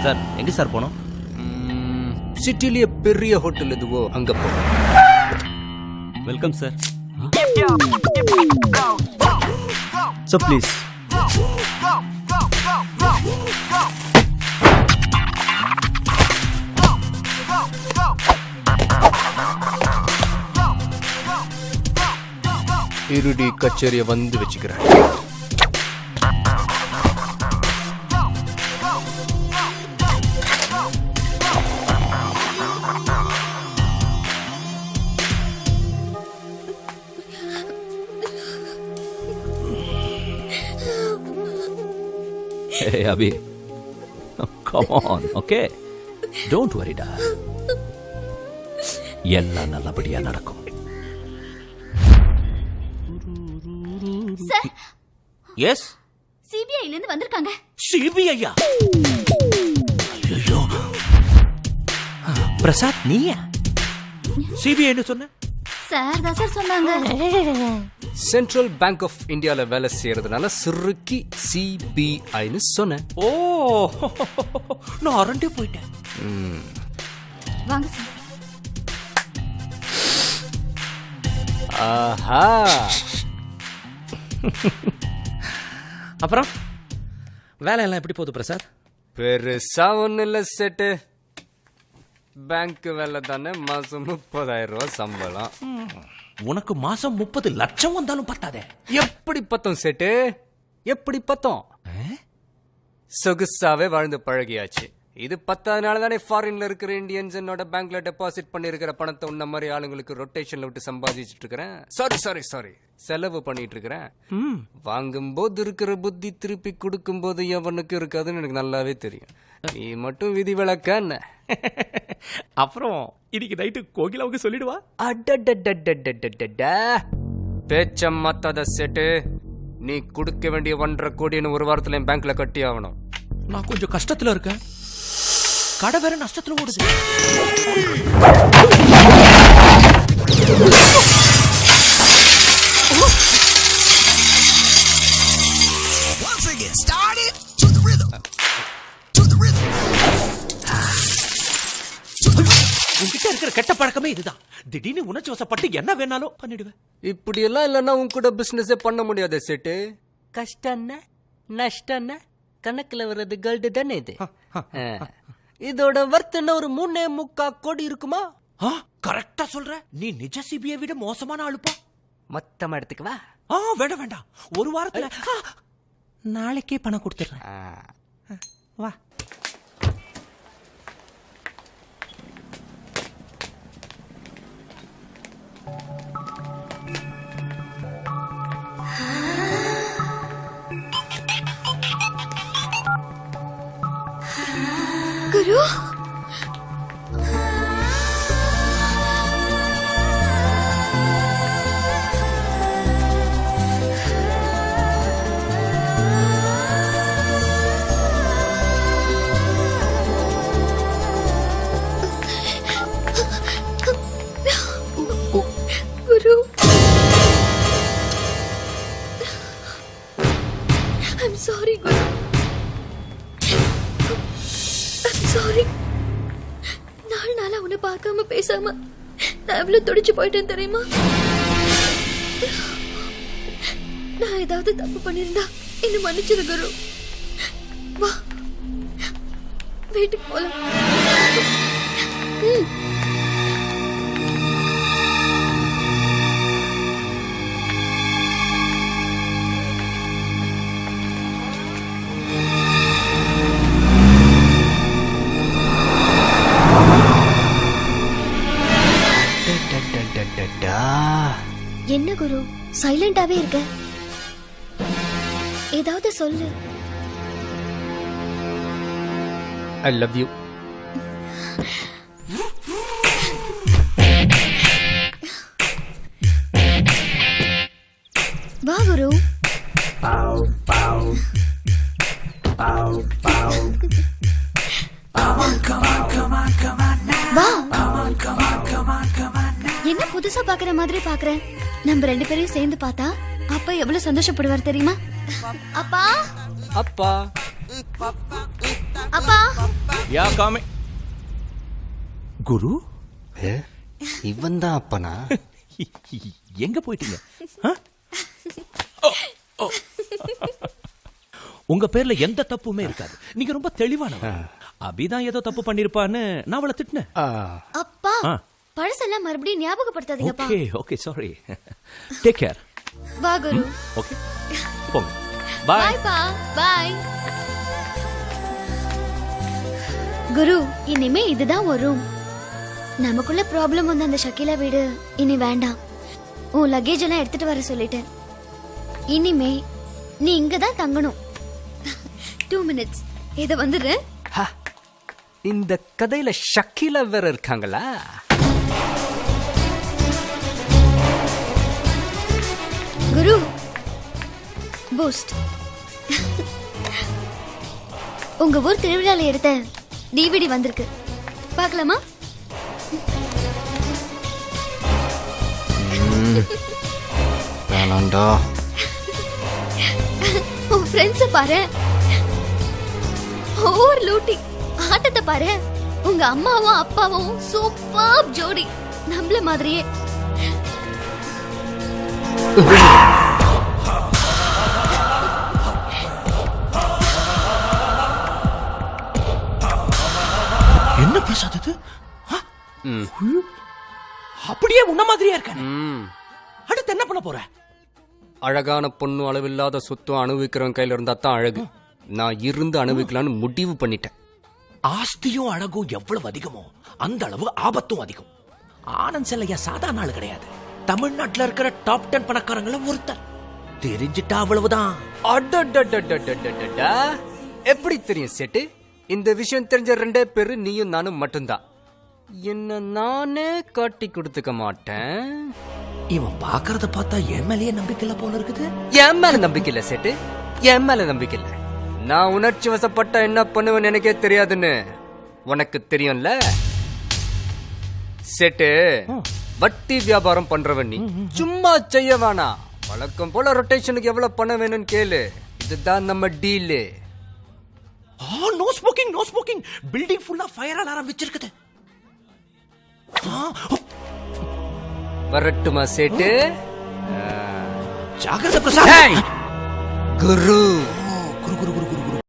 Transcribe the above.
Sir எங்கே sir போனோம்? சிட்டிலேயே பெரிய ஹோட்டல் எதுவோ அங்க போனோம். Welcome sir. So please. இருடி கச்சேரிய வந்து வச்சுக்கிறேன். Hey, Abhi. Oh, come on, okay? Don't worry, da. எல்லாம் நல்லபடியா நடக்கும். சார். எஸ். சிபிஐல இருந்து வந்திருக்காங்க. சிபிஐயா? ஐயோ. பிரசாத் நீயா? சிபிஐ என்ன சொன்ன? சார் தான் சார் சொன்னாங்க. சென்ட்ரல் பேங்க் ஆஃப் இந்தியால வேலை செய்யறதுனால சிறுக்கி சிபிஐன்னு சொன்னேன். ஓ, நான் அரண்டே போயிட்டேன். வாங்க சார். ஆஹா. அப்புறம் வேலையெல்லாம் எப்படி போகுது பிரசாத்? பெருசா ஒன்னும் இல்ல செட்டு. பேங்க் வேலை தானே, மாசம் 30,000 ரூபாய் சம்பளம். உனக்கு மாசம் 30 லட்சம் வந்தாலும் பத்தாதே. எப்படி பத்தம் செட்டு, எப்படி பத்தம்? சொகுசாவே வாழ்ந்து பழகியாச்சு. இது 10 தானே ஃபாரின்ல இருக்கிற இந்தியன்ஸ் என்னோட பேங்க்ல டெபாசிட் பண்ணிருக்கிற பணத்தை உன்ன மாதிரி ஆளுங்களுக்கு ரொட்டேஷன்ல விட்டு சம்பாதிச்சுட்டு இருக்கிறேன். சாரி செலவு பண்ணிட்டு இருக்கிறேன். வாங்கும் போது இருக்கிற புத்தி திருப்பி கொடுக்கும் போது எவனுக்கு இருக்காதுன்னு எனக்கு நல்லாவே தெரியும். நீ மட்டும் விதி விளக்க என்ன? அப்புறம் இன்னைக்கு நைட்டு கோகிலாவுக்கு சொல்லிடுவா. பேச்சம் மாத்தாத செட்டு. நீ கொடுக்க வேண்டிய 1.5 கோடின்னு ஒரு வாரத்துல என் பேங்க்ல கட்டி ஆகணும். நான் கொஞ்சம் கஷ்டத்துல இருக்கேன். கடை வேற நஷ்டத்துல ஓடுது. உன்கிட்ட இருக்கிற கெட்ட பழக்கமே இதுதான். திடீர்னு உணர்ச்சி வசப்பட்டு என்ன வேணாலும் பண்ணிடுவேன். இப்படி எல்லாம் இல்லன்னா உன் கூட பிசினஸ் பண்ண முடியாது செட்டு. கஷ்டம் நஷ்டம் கணக்குல வர்றது கோல்டு தானே இது. இதோட வர்த்தனை ஒரு 3.25 கோடி இருக்குமா? கரெக்டா சொல்ற. நீ நிஜ சிபிஐ விட மோசமான ஆளுப்பா. மொத்தமா எடுத்துக்கவா? வேண்டாம். ஒரு வாரத்துல நாளைக்கே பணம் கொடுத்துறேன். வா. குரு, குரு, I'm sorry குரு. சாரி. 4 நாளா உன்னை பார்க்காம பேசாம நான் எவ்வளவு துடிச்சு போயிட்டேன் தெரியுமா? நான் ஏதாவது தப்பு பண்ணிருந்தா என்ன மன்னிச்சிரு குரு. வா, வீட்டுக்கு போலாம். என்ன குரு சைலண்டாவே இருக்க? ஏதாவது சொல்லு. I love you. வா குரு. வா. என்ன புதுசா பாக்குற மாதிரி பாக்குற? நம்ம 2 பேரையும் சேர்ந்து பார்த்தா அப்பா எவ்வளவு சந்தோஷப்படுவார் தெரியுமா? அப்பா அப்பா அப்பா யா காமி குரு இவன் தான் அப்பனா? எங்க போயிட்டீங்க? ஆ? ஓ, ஓ. உங்க பேர்ல எந்த தப்புமே இருக்காது. நீங்க ரொம்ப தெளிவானவ. அபிதான் ஏதோ தப்பு பண்ணிருப்பான்னு நான் அவளை திட்டினேன். அப்பா பழசெல்லாம் மறுபடியும் ஞாபகப்படுத்தாதீங்கப்பா. Okay okay sorry. Take care. வா குரு. ஓகே போங்க. பை. பை பா. பை. குரு, இனிமே இதுதான் ஒரு ரூம். நமக்குள்ள ப்ராப்ளம் வந்து அந்த ஷக்கீலா வீடு இனி வேண்டாம். உன் லக்கேஜ் எல்லாம் எடுத்துட்டு வர சொல்லிட்டேன். இனிமே நீ இங்க தான் தங்கணும். 2 minutes. இத வந்துடுறேன். இந்த கதையில ஷக்கீலா வேற இருக்காங்களா? குரு, பூஸ்ட். உங்க ஊர் திருவிழால எடுத்த டிவிடி வந்திருக்கு, பார்க்கலாமா? வேணாண்டா. உன் ஃப்ரெண்ட்ஸ பாரு, ஓவர் லூட்டி. ஆட்டத்தை பாரு, உங்க அம்மாவும் அப்பாவும் சூப்பர் ஜோடி, நம்மள மாதிரியே. என்ன பிரசாத் இது? அப்படியே உன்ன மாதிரியா இருக்க. அடுத்து என்ன பண்ண போற? அழகான பொண்ணு அளவில்லாத சொத்தும் அனுபவிக்கிறவன் கையில இருந்தா தான் அழகு. நான் இருந்து அனுபவிக்கலான்னு முடிவு பண்ணிட்டேன். ஆஸ்தியும் அழகும் எவ்வளவு அதிகமோ அந்த அளவு ஆபத்தும் அதிகம். ஆனந்த் செல்லையா சாதாரண ஆளு கிடையாது. தமிழ்நாட்டுல இருக்கிற டாப் 10 பணக்காரங்கள ஒருத்தர். தெரிஞ்சிட்டா அவ்வளவுதான். எப்படி தெரியும் செட்டு? இந்த விஷயம் தெரிஞ்ச 2 பேரு நீயும் நானும் மட்டும்தான். என்ன நானே காட்டி கொடுத்துக்க மாட்டேன். இவன் பாக்குறத பார்த்தா என் மேலேயே நம்பிக்கை இல்ல போல இருக்குது. என் மேல நம்பிக்கை இல்ல செட்டு, என் மேல நம்பிக்கை இல்ல. நான் உணர்ச்சி வசப்பட்ட என்ன பண்ணுவேன்னு எனக்கே தெரியாதுன்னு உனக்கு தெரியும்ல செட்டு. வட்டி வியாபாரம் பண்றவன் நீ சும்மா செய்ய வேணாம். வழக்கம் போல ரொட்டேஷனுக்கு எவ்வளவு பண்ண வேணும்னு கேளு. இதுதான் நம்ம deal. No smoking, no smoking. Building ஃபுல்லா ஃபயர் அலாரம் வச்சிருக்குது. வரட்டுமா சேட்டு? ஜாகிரதை பிரசாத். குரு குரு குரு குரு குரு